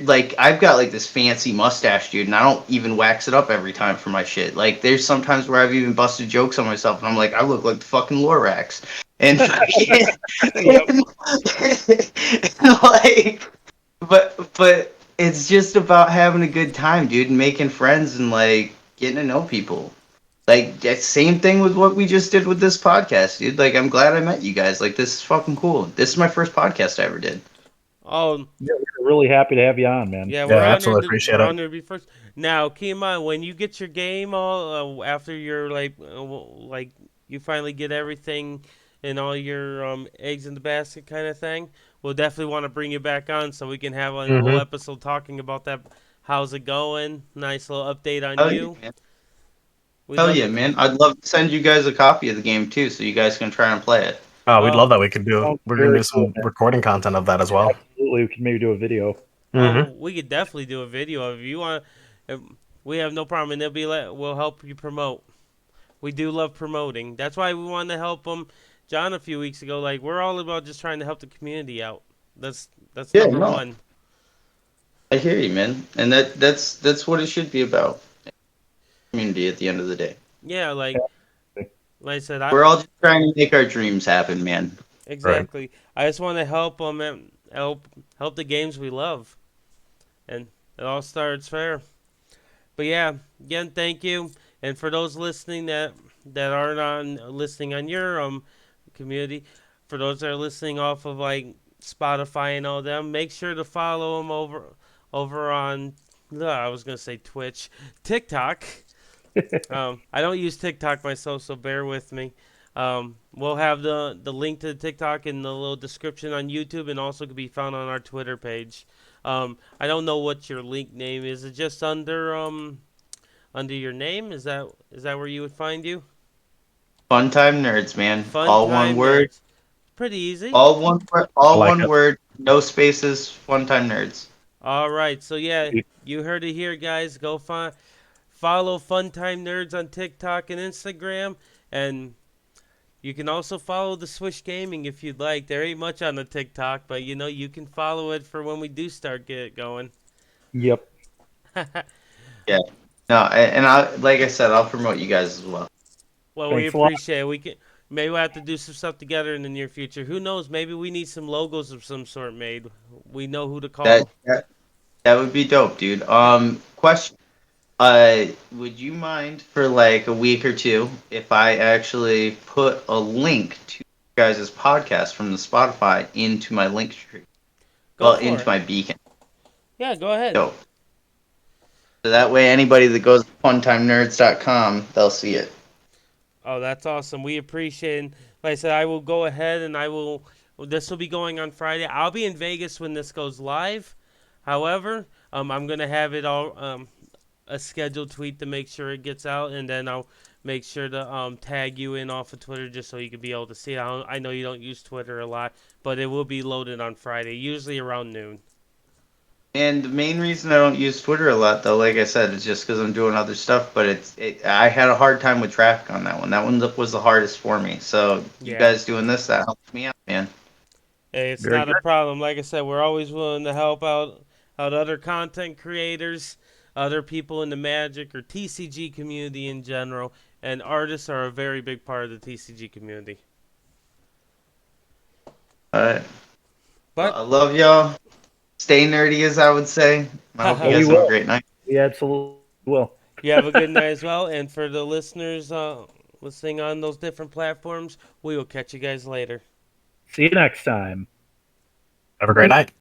like I've got like this fancy mustache, dude, and I don't even wax it up every time for my shit. Like there's sometimes where I've even busted jokes on myself and I'm like, I look like the fucking Lorax. And, and like but it's just about having a good time, dude, and making friends and like getting to know people. Like same thing with what we just did with this podcast, dude. Like I'm glad I met you guys. Like this is fucking cool. This is my first podcast I ever did. Oh, yeah, we're really happy to have you on, man. Yeah, we're honored to be first. Now, keep in mind when you get your game all after you're like you finally get everything and all your eggs in the basket kind of thing. We'll definitely want to bring you back on so we can have a whole episode talking about that. How's it going? Nice little update on you. Yeah, Hell yeah, man! I'd love to send you guys a copy of the game too, so you guys can try and play it. Oh, we'd love that. We're gonna do some recording content of that as well. Absolutely, we can maybe do a video. We could definitely do a video if you want. We have no problem, and we'll help you promote. We do love promoting. That's why we wanted to help John a few weeks ago. Like we're all about just trying to help the community out. That's number one. I hear you, man, and that's what it should be about. Community at the end of the day. Yeah, like I said, we're all just trying to make our dreams happen, man. Exactly. Right. I just want to help them and help the games we love, and it all starts fair. But yeah, again, thank you, and for those listening that aren't listening on your community, for those that are listening off of like Spotify and all them, make sure to follow them over on I was gonna say Twitch, TikTok. I don't use TikTok myself, so bear with me. We'll have the link to the TikTok in the little description on YouTube, and also can be found on our Twitter page. I don't know what your link name is. Is it just under your name? Is that where you would find you? FunTimeNerds, man. All one word. Pretty easy. All one word. No spaces. FunTimeNerds. All right, so yeah, you heard it here, guys. Go follow FunTimeNerds on TikTok and Instagram, and you can also follow the Swish Gaming if you'd like. There ain't much on the TikTok, but you can follow it for when we do start get going. Yep. Yeah. No, and I like I said, I'll promote you guys as well. Well, Thanks we a lot. appreciate it. Maybe we'll have to do some stuff together in the near future. Who knows? Maybe we need some logos of some sort made. We know who to call. That would be dope, dude. Question. Would you mind for like a week or two if I actually put a link to you guys' podcast from the Spotify into my link tree? Into my beacon. Yeah, go ahead. Dope. So that way anybody that goes to FunTimeNerds.com, they'll see it. Oh, that's awesome. We appreciate it. Like I said, I will go ahead and this will be going on Friday. I'll be in Vegas when this goes live. However, I'm going to have it all a scheduled tweet to make sure it gets out, and then I'll make sure to tag you in off of Twitter just so you can be able to see it. I know you don't use Twitter a lot, but it will be loaded on Friday, usually around noon. And the main reason I don't use Twitter a lot, though, like I said, is just because I'm doing other stuff. But I had a hard time with traffic on that one. That one was the hardest for me. So you guys doing this, that helps me out, man. Hey, it's not a problem. Like I said, we're always willing to help out other content creators, other people in the Magic or TCG community in general, and artists are a very big part of the TCG community. All right. But I love y'all. Stay nerdy, as I would say. I hope you guys have a great night. We absolutely will. You have a good night as well. And for the listeners listening on those different platforms, we will catch you guys later. See you next time. Have a great night.